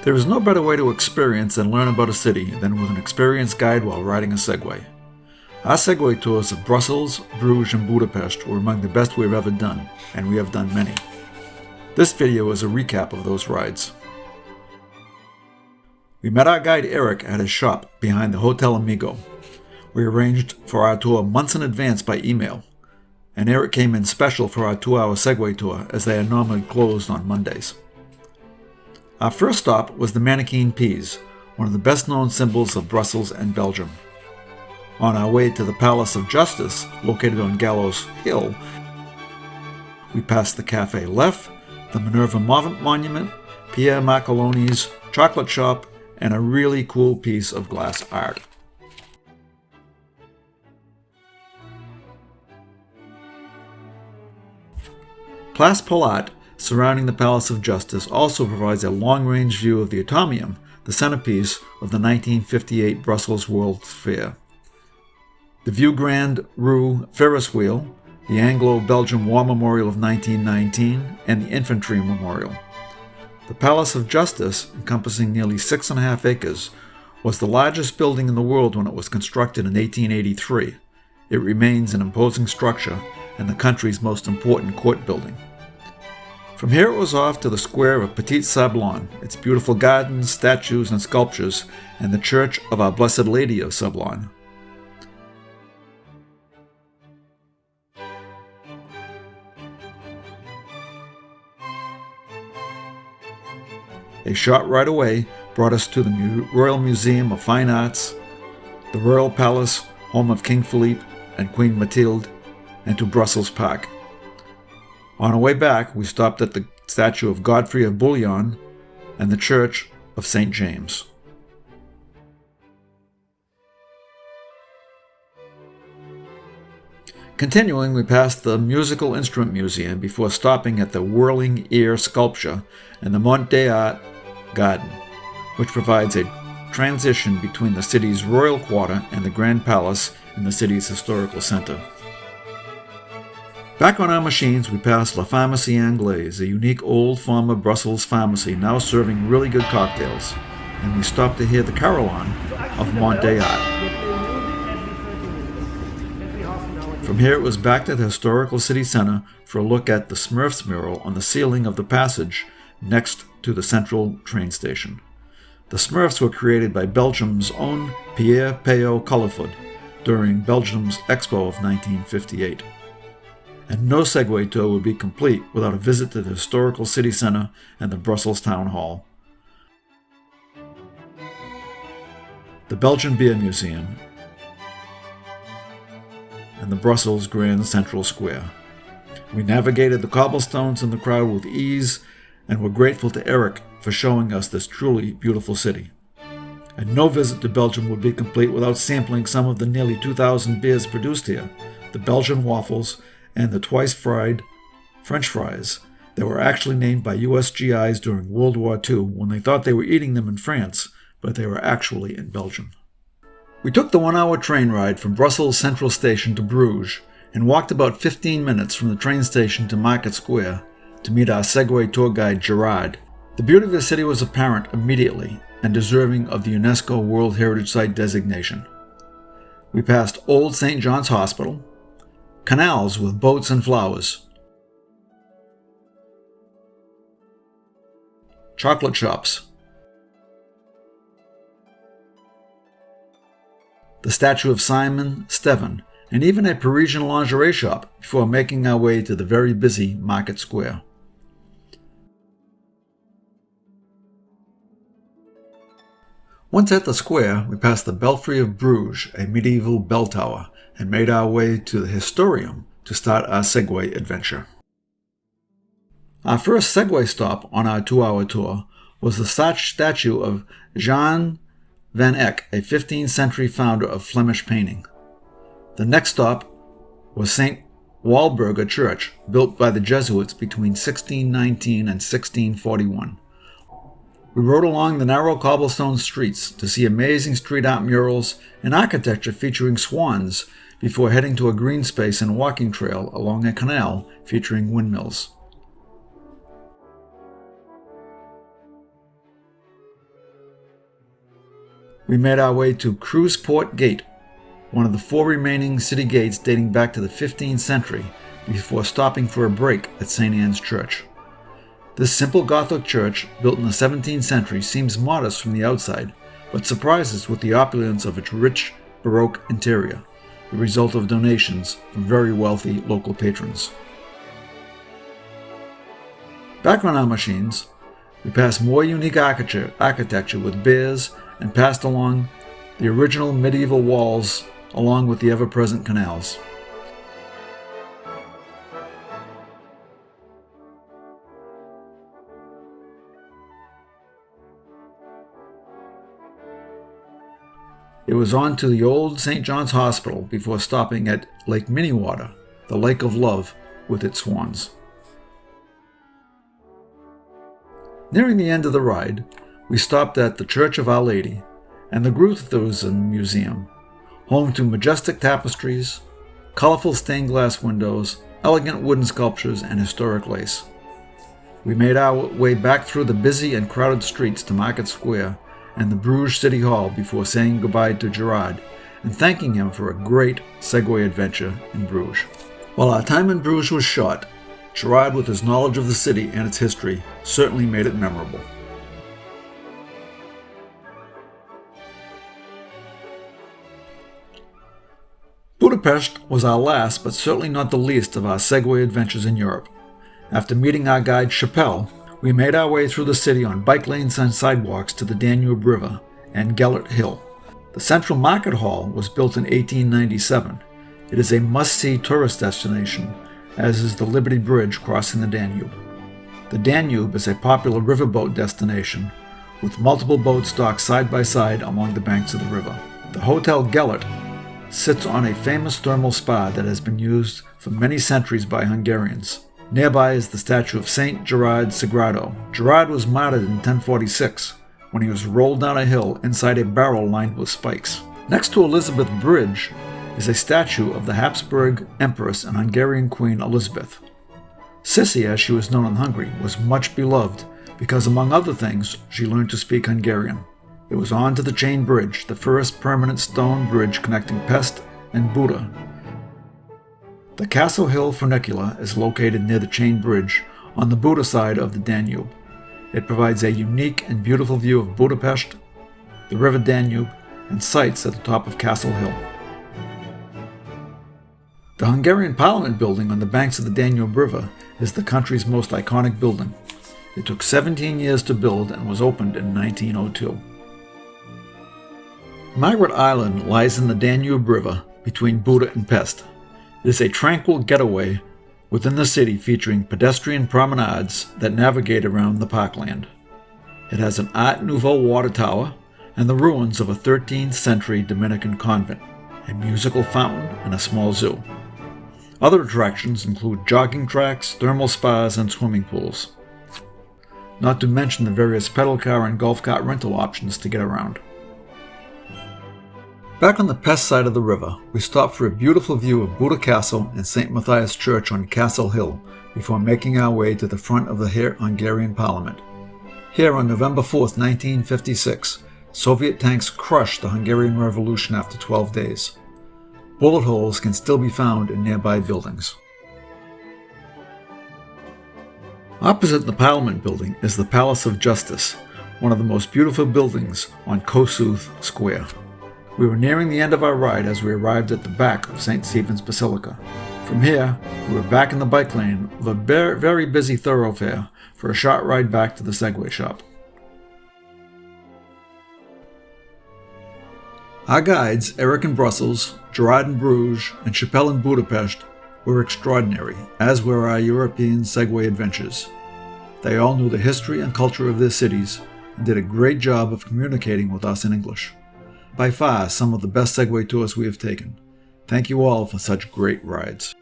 There is no better way to experience and learn about a city than with an experienced guide while riding a Segway. Our Segway tours of Brussels, Bruges, and Budapest were among the best we have ever done, and we have done many. This video is a recap of those rides. We met our guide Eric at his shop behind the Hotel Amigo. We arranged for our tour months in advance by email, and Eric came in special for our 2-hour Segway tour as they are normally closed on Mondays. Our first stop was the Mannequin Peas, one of the best-known symbols of Brussels and Belgium. On our way to the Palace of Justice, located on Gallows Hill, we passed the Café Lef, the Minerva Monument, Pierre Marcoloni's chocolate shop, and a really cool piece of glass art. Place Palat, surrounding the Palace of Justice, also provides a long-range view of the Atomium, the centerpiece of the 1958 Brussels World's Fair. The Vue Grand Rue Ferris Wheel, the Anglo-Belgian War Memorial of 1919, and the Infantry Memorial. The Palace of Justice, encompassing nearly 6.5 acres, was the largest building in the world when it was constructed in 1883. It remains an imposing structure and the country's most important court building. From here it was off to the square of Petit Sablon, its beautiful gardens, statues, and sculptures, and the Church of Our Blessed Lady of Sablon. A short ride away brought us to the Royal Museum of Fine Arts, the Royal Palace, home of King Philippe and Queen Mathilde, and to Brussels Park. On our way back, we stopped at the statue of Godfrey of Bouillon and the Church of St. James. Continuing, we passed the Musical Instrument Museum before stopping at the Whirling Ear Sculpture and the Mont des Arts Garden, which provides a transition between the city's royal quarter and the Grand Palace in the city's historical center. Back on our machines, we passed La Pharmacie Anglaise, a unique old former Brussels pharmacy now serving really good cocktails, and we stopped to hear the carillon of Mont des Arts. From here it was back to the historical city center for a look at the Smurfs mural on the ceiling of the passage next to the central train station. The Smurfs were created by Belgium's own Pierre Payot Colorfoot during Belgium's Expo of 1958. And no Segway tour would be complete without a visit to the historical city center and the Brussels Town Hall. The Belgian Beer Museum, and the Brussels Grand Central Square. We navigated the cobblestones in the crowd with ease and were grateful to Eric for showing us this truly beautiful city. And no visit to Belgium would be complete without sampling some of the nearly 2,000 beers produced here, the Belgian waffles, and the twice-fried French fries that were actually named by US GIs during World War II when they thought they were eating them in France, but they were actually in Belgium. We took the 1-hour train ride from Brussels Central Station to Bruges and walked about 15 minutes from the train station to Market Square to meet our Segway tour guide Gerard. The beauty of the city was apparent immediately and deserving of the UNESCO World Heritage Site designation. We passed Old St. John's Hospital, canals with boats and flowers, chocolate shops, the statue of Simon Stevin, and even a Parisian lingerie shop before making our way to the very busy Market Square. Once at the square, we passed the Belfry of Bruges, a medieval bell tower, and made our way to the Historium to start our Segway adventure. Our first Segway stop on our 2-hour tour was the statue of Jan van Eyck, a 15th century founder of Flemish painting. The next stop was St. Walburga Church, built by the Jesuits between 1619 and 1641. We rode along the narrow cobblestone streets to see amazing street art murals and architecture featuring swans before heading to a green space and walking trail along a canal featuring windmills. We made our way to Port Gate, one of the 4 remaining city gates dating back to the 15th century, before stopping for a break at St. Anne's Church. This simple Gothic church, built in the 17th century, seems modest from the outside, but surprises with the opulence of its rich Baroque interior, the result of donations from very wealthy local patrons. Back on our machines, we passed more unique architecture with bears and passed along the original medieval walls along with the ever-present canals. It was on to the old St. John's Hospital before stopping at Lake Minnewater, the Lake of Love with its swans. Nearing the end of the ride, we stopped at the Church of Our Lady and the Gruithuisen Museum, home to majestic tapestries, colorful stained glass windows, elegant wooden sculptures, and historic lace. We made our way back through the busy and crowded streets to Market Square and the Bruges City Hall before saying goodbye to Gerard and thanking him for a great Segway adventure in Bruges. While our time in Bruges was short, Gerard, with his knowledge of the city and its history, certainly made it memorable. Budapest was our last, but certainly not the least, of our Segway adventures in Europe. After meeting our guide Chappelle, we made our way through the city on bike lanes and sidewalks to the Danube River and Gellert Hill. The Central Market Hall was built in 1897. It is a must-see tourist destination, as is the Liberty Bridge crossing the Danube. The Danube is a popular riverboat destination, with multiple boats docked side by side along the banks of the river. The Hotel Gellert sits on a famous thermal spa that has been used for many centuries by Hungarians. Nearby is the statue of Saint Gerard Sagrado. Gerard was martyred in 1046 when he was rolled down a hill inside a barrel lined with spikes. Next to Elizabeth Bridge is a statue of the Habsburg Empress and Hungarian Queen Elizabeth. Sissy, as she was known in Hungary, was much beloved because, among other things, she learned to speak Hungarian. It was on to the Chain Bridge, the first permanent stone bridge connecting Pest and Buda. The Castle Hill Funicular is located near the Chain Bridge on the Buda side of the Danube. It provides a unique and beautiful view of Budapest, the River Danube, and sights at the top of Castle Hill. The Hungarian Parliament building on the banks of the Danube River is the country's most iconic building. It took 17 years to build and was opened in 1902. Margaret Island lies in the Danube River between Buda and Pest. It is a tranquil getaway within the city featuring pedestrian promenades that navigate around the parkland. It has an Art Nouveau water tower and the ruins of a 13th century Dominican convent, a musical fountain, and a small zoo. Other attractions include jogging tracks, thermal spas, and swimming pools. Not to mention the various pedal car and golf cart rental options to get around. Back on the Pest side of the river, we stopped for a beautiful view of Buda Castle and St. Matthias Church on Castle Hill before making our way to the front of the Hungarian Parliament. Here on November 4, 1956, Soviet tanks crushed the Hungarian Revolution after 12 days. Bullet holes can still be found in nearby buildings. Opposite the Parliament building is the Palace of Justice, one of the most beautiful buildings on Kossuth Square. We were nearing the end of our ride as we arrived at the back of St. Stephen's Basilica. From here, we were back in the bike lane of a very busy thoroughfare for a short ride back to the Segway shop. Our guides, Eric in Brussels, Gerard in Bruges, and Chappelle in Budapest, were extraordinary, as were our European Segway adventures. They all knew the history and culture of their cities and did a great job of communicating with us in English. By far, some of the best Segway tours we have taken. Thank you all for such great rides.